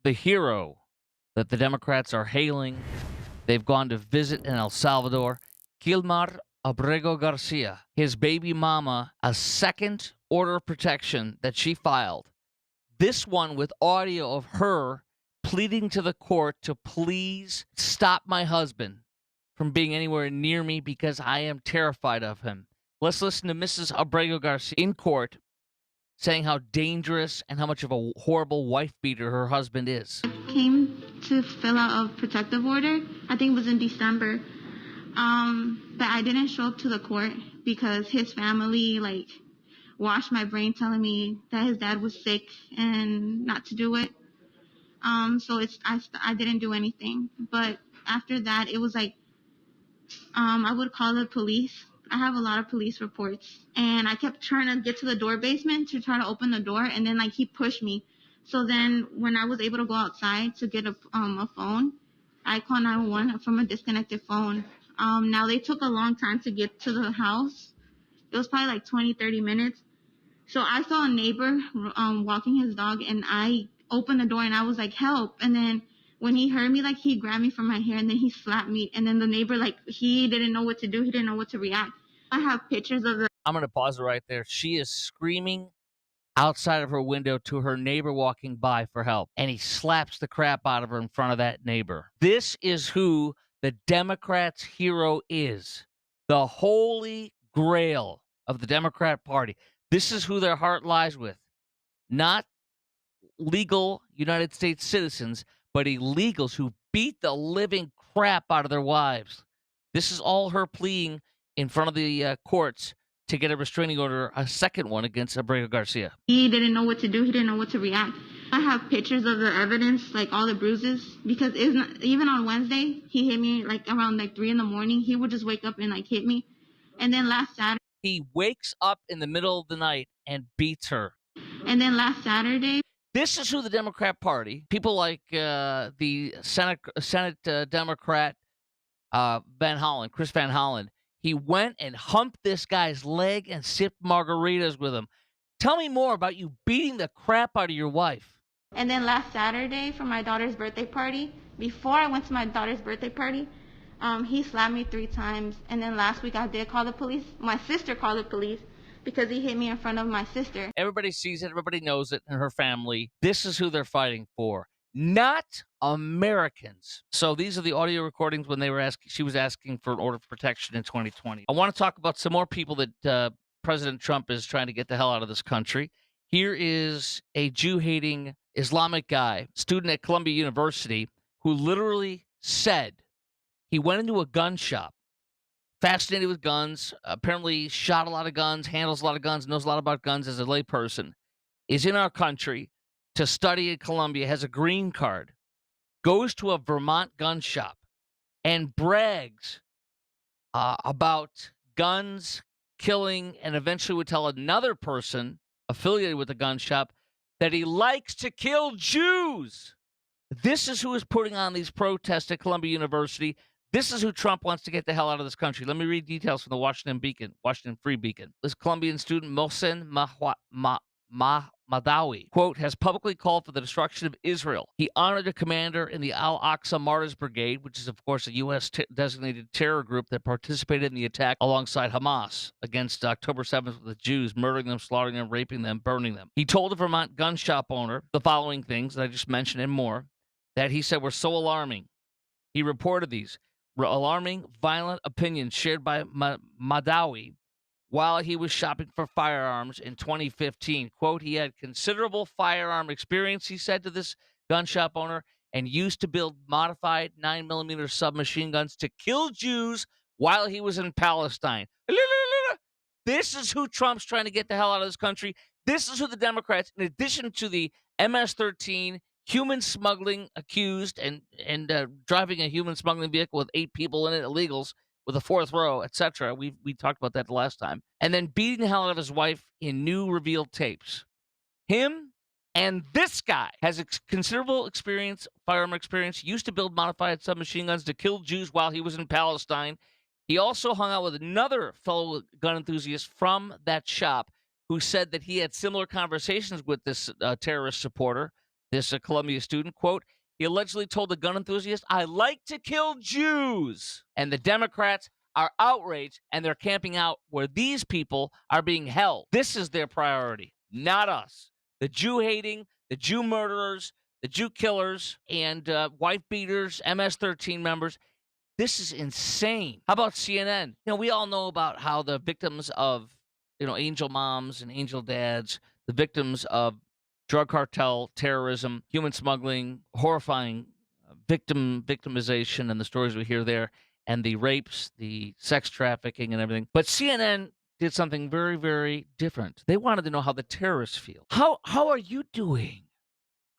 The hero that the Democrats are hailing. They've gone to visit in El Salvador. Gilmar Abrego-Garcia, his baby mama, a second order of protection that she filed. This one with audio of her pleading to the court to please stop my husband from being anywhere near me because I am terrified of him. Let's listen to Mrs. Abrego-Garcia in court saying how dangerous and how much of a horrible wife beater her husband is. Came to fill out a protective order. I think it was in December. But I didn't show up to the court because his family washed my brain telling me that his dad was sick and not to do it. So I didn't do anything. But after that, it was I would call the police. I have a lot of police reports, and I kept trying to get to the door basement to try to open the door, and then he pushed me. So then when I was able to go outside to get a phone, I called 911 from a disconnected phone. Now they took a long time to get to the house. It was probably 20, 30 minutes. So I saw a neighbor walking his dog, and I opened the door and I was like, help. And then when he heard me, he grabbed me from my hair and then he slapped me. And then the neighbor, he didn't know what to do. He didn't know what to react. I have pictures of the. I'm going to pause it right there. She is screaming outside of her window to her neighbor walking by for help. And he slaps the crap out of her in front of that neighbor. This is who the Democrats' hero is. The holy grail of the Democrat Party. This is who their heart lies with. Not legal United States citizens, but illegals who beat the living crap out of their wives. This is all her pleading in front of the courts to get a restraining order, a second one against Abrego-Garcia. He didn't know what to do. He didn't know what to react. I have pictures of the evidence, all the bruises, because even on Wednesday, he hit me around 3 in the morning. He would just wake up and hit me. And then last Saturday. He wakes up in the middle of the night and beats her. And then last Saturday. This is who the Democrat Party, people like the Senate Democrat Chris Van Hollen, he went and humped this guy's leg and sipped margaritas with him. Tell me more about you beating the crap out of your wife. And then last Saturday for my daughter's birthday party, before I went to my daughter's birthday party, he slapped me 3 times. And then last week I did call the police. My sister called the police because he hit me in front of my sister. Everybody sees it. Everybody knows it in her family. This is who they're fighting for. Not Americans. So these are the audio recordings when she was asking for an order of protection in 2020. I want to talk about some more people that President Trump is trying to get the hell out of this country. Here is a Jew-hating Islamic guy, student at Columbia University, who literally said he went into a gun shop, fascinated with guns, apparently shot a lot of guns, handles a lot of guns, knows a lot about guns as a layperson, is in our country to study at Columbia, has a green card, goes to a Vermont gun shop, and brags about guns, killing, and eventually would tell another person affiliated with the gun shop that he likes to kill Jews. This is who is putting on these protests at Columbia University. This is who Trump wants to get the hell out of this country. Let me read details from the Washington Free Beacon. This Colombian student, Mohsen Madawi, quote, has publicly called for the destruction of Israel. He honored a commander in the Al-Aqsa Martyrs Brigade, which is, of course, a U.S. designated terror group that participated in the attack alongside Hamas against October 7th with the Jews, murdering them, slaughtering them, raping them, burning them. He told a Vermont gun shop owner the following things that I just mentioned and more, that he said were so alarming. He reported these alarming, violent opinions shared by Madawi while he was shopping for firearms in 2015. Quote, he had considerable firearm experience, he said to this gun shop owner, and used to build modified 9mm submachine guns to kill Jews while he was in Palestine. This is who Trump's trying to get the hell out of this country. This is who the Democrats, in addition to the MS-13 human smuggling accused and driving a human smuggling vehicle with 8 people in it, illegals, with a 4th row, etc. We talked about that the last time. And then beating the hell out of his wife in new revealed tapes. Him and this guy has considerable experience, firearm experience, used to build modified submachine guns to kill Jews while he was in Palestine. He also hung out with another fellow gun enthusiast from that shop who said that he had similar conversations with this terrorist supporter, this Columbia student. Quote, he allegedly told the gun enthusiast, I like to kill Jews. And the Democrats are outraged and they're camping out where these people are being held. This is their priority, not us. The Jew hating, the Jew murderers, the Jew killers, and wife beaters, MS-13 members. This is insane. How about CNN? We all know about how the victims of, angel moms and angel dads, the victims of drug cartel, terrorism, human smuggling, horrifying victimization, and the stories we hear there, and the rapes, the sex trafficking, and everything. But CNN did something very, very different. They wanted to know how the terrorists feel. How are you doing?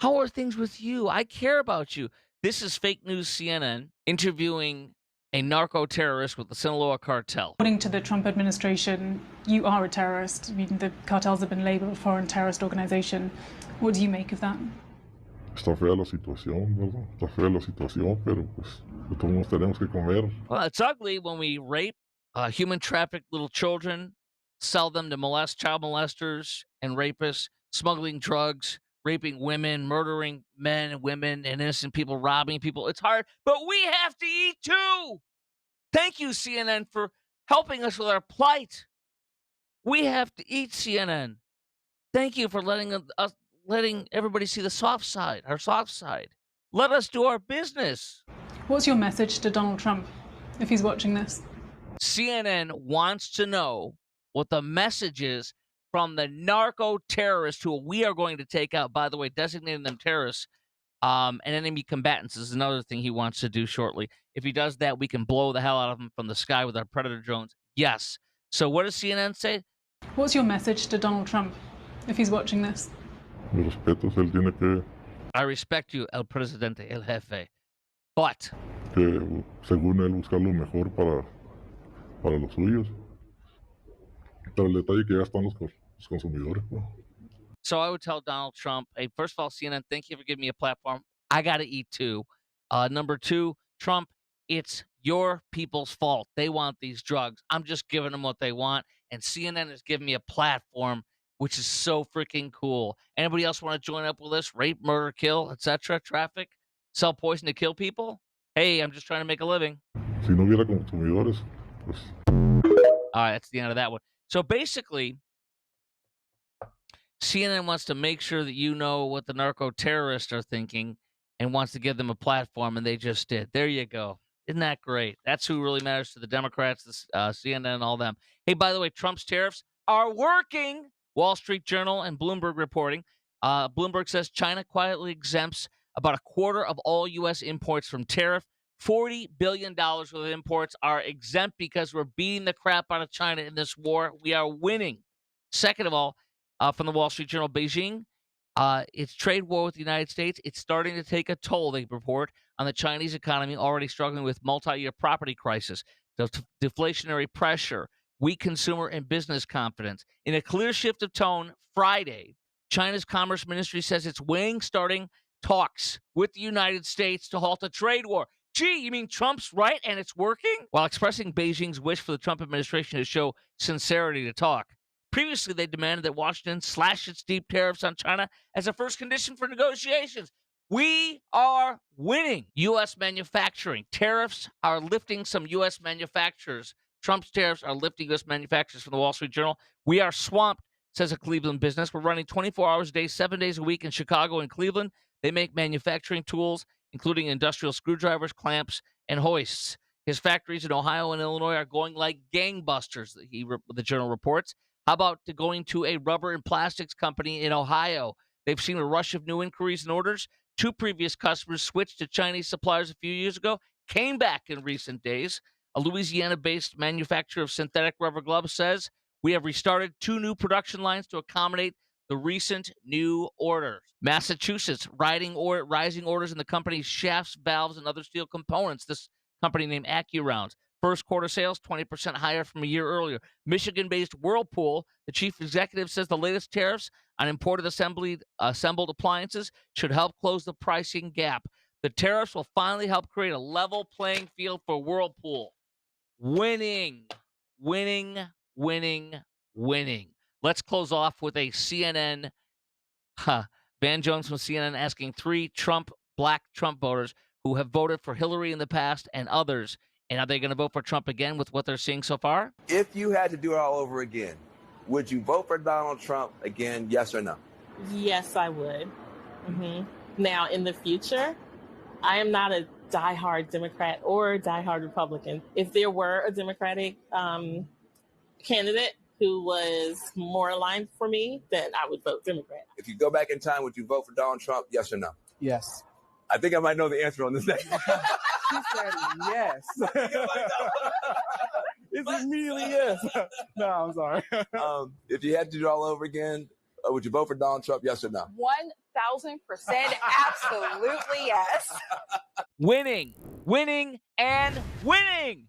How are things with you? I care about you. This is fake news CNN interviewing a narco terrorist with the Sinaloa cartel. According to the Trump administration, you are a terrorist. I mean, the cartels have been labeled a foreign terrorist organization. What do you make of that? Está fea la situación, ¿verdad? Está fea la situación, pero pues todos tenemos que comer. Well, it's ugly when we rape, human traffic little children, sell them to child molesters and rapists, smuggling drugs, raping women, murdering men and women and innocent people, robbing people. It's hard, but we have to eat too. Thank you, CNN, for helping us with our plight. We have to eat, CNN. Thank you for letting everybody see the soft side, our soft side. Let us do our business. What's your message to Donald Trump if he's watching this? CNN wants to know what the message is from the narco terrorists who we are going to take out. By the way, designating them terrorists and enemy combatants is another thing he wants to do shortly. If he does that, we can blow the hell out of them from the sky with our Predator drones. Yes. So what does CNN say? What's your message to Donald Trump if he's watching this? Mi respeto, él tiene I respect you, El Presidente, El Jefe. But que según él, buscar lo mejor para los suyos. Pero el detalle que ya están los consumidores, ¿no? So I would tell Donald Trump, hey, first of all, CNN, thank you for giving me a platform. I got to eat too. Number two, Trump, it's your people's fault. They want these drugs. I'm just giving them what they want. And CNN is giving me a platform, which is so freaking cool. Anybody else want to join up with us? Rape, murder, kill, etc., traffic, sell poison to kill people? Hey, I'm just trying to make a living. Si no hubiera consumidores, pues. All right, that's the end of that one. So basically, CNN wants to make sure that you know what the narco terrorists are thinking and wants to give them a platform, and they just did. There you go. Isn't that great? That's who really matters to the Democrats, CNN, and all them. Hey, by the way, Trump's tariffs are working. Wall Street Journal and Bloomberg reporting. Bloomberg says China quietly exempts about a quarter of all U.S. imports from tariff. $40 billion worth of imports are exempt because we're beating the crap out of China in this war. We are winning. Second of all, from the Wall Street Journal, Beijing, its trade war with the United States, it's starting to take a toll, they report, on the Chinese economy, already struggling with multi-year property crisis, deflationary pressure, weak consumer and business confidence. In a clear shift of tone, Friday, China's Commerce Ministry says it's weighing starting talks with the United States to halt a trade war. Gee, you mean Trump's right and it's working? While expressing Beijing's wish for the Trump administration to show sincerity to talk. Previously, they demanded that Washington slash its deep tariffs on China as a first condition for negotiations. We are winning. U.S. manufacturing. Tariffs are lifting some U.S. manufacturers. Trump's tariffs are lifting U.S. manufacturers from the Wall Street Journal. We are swamped, says a Cleveland business. We're running 24 hours a day, 7 days a week in Chicago and Cleveland. They make manufacturing tools, including industrial screwdrivers, clamps, and hoists. His factories in Ohio and Illinois are going like gangbusters, the Journal reports. How about going to a rubber and plastics company in Ohio? They've seen a rush of new inquiries and orders. Two previous customers switched to Chinese suppliers a few years ago, came back in recent days. A Louisiana-based manufacturer of synthetic rubber gloves says, we have restarted 2 new production lines to accommodate the recent new orders. Massachusetts, rising orders in the company's shafts, valves, and other steel components. This company named AccuRounds. First quarter sales, 20% higher from a year earlier. Michigan-based Whirlpool, the chief executive says the latest tariffs on imported assembled appliances should help close the pricing gap. The tariffs will finally help create a level playing field for Whirlpool. Winning, winning, winning, winning. Let's close off with a CNN. Van Jones from CNN asking 3 black Trump voters who have voted for Hillary in the past and others, and are they going to vote for Trump again with what they're seeing so far? If you had to do it all over again, would you vote for Donald Trump again, yes or no? Yes, I would. Now, in the future, I am not a diehard Democrat or diehard Republican. If there were a Democratic candidate who was more aligned for me, then I would vote Democrat. If you go back in time, would you vote for Donald Trump, yes or no? Yes. I think I might know the answer on this next one. He said yes. It's immediately yes. No, I'm sorry. If you had to do it all over again, would you vote for Donald Trump, yes or no? 1,000% absolutely yes. Winning, winning, and winning.